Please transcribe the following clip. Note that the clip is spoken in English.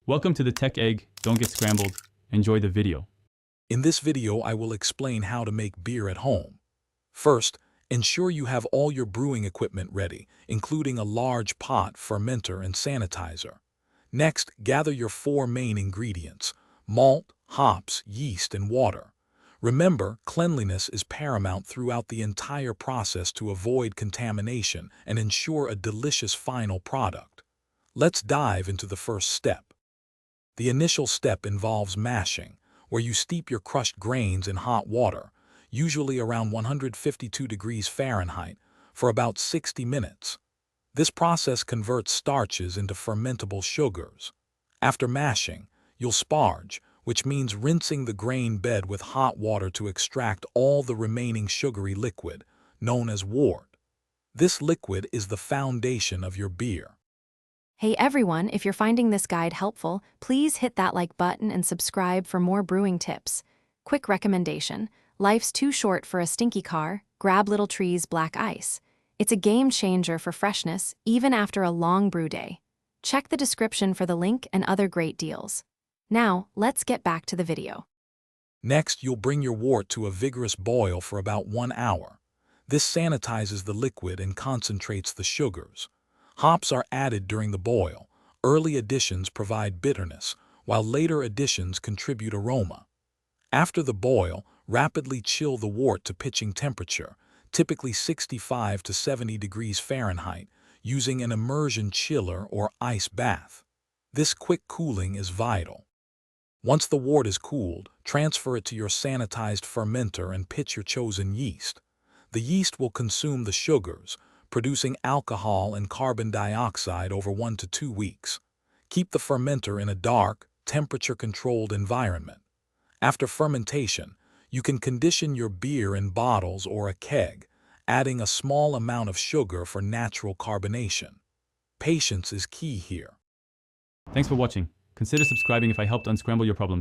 Welcome to the Tech Egg. Don't get scrambled. Enjoy the video. In this video, I will explain how to make beer at home. First, ensure you have all your brewing equipment ready, including a large pot, fermenter, and sanitizer. Next, gather your four main ingredients: malt, hops, yeast, and water. Remember, cleanliness is paramount throughout the entire process to avoid contamination and ensure a delicious final product. Let's dive into the first step. The initial step involves mashing, where you steep your crushed grains in hot water, usually around 152 degrees Fahrenheit, for about 60 minutes. This process converts starches into fermentable sugars. After mashing, you'll sparge, which means rinsing the grain bed with hot water to extract all the remaining sugary liquid, known as wort. This liquid is the foundation of your beer. Hey everyone, if you're finding this guide helpful, please hit that like button and subscribe for more brewing tips. Quick recommendation: life's too short for a stinky car, grab Little Tree's Black Ice. It's a game changer for freshness, even after a long brew day. Check the description for the link and other great deals. Now, let's get back to the video. Next, you'll bring your wort to a vigorous boil for about 1 hour. This sanitizes the liquid and concentrates the sugars. Hops are added during the boil. Early additions provide bitterness, while later additions contribute aroma. After the boil, rapidly chill the wort to pitching temperature, typically 65 to 70 degrees Fahrenheit, using an immersion chiller or ice bath. This quick cooling is vital. Once the wort is cooled, transfer it to your sanitized fermenter and pitch your chosen yeast. The yeast will consume the sugars, producing alcohol and carbon dioxide over 1 to 2 weeks. Keep the fermenter in a dark, temperature-controlled environment. After fermentation, you can condition your beer in bottles or a keg, adding a small amount of sugar for natural carbonation. Patience is key here. Thanks for watching. Consider subscribing if I helped unscramble your problems.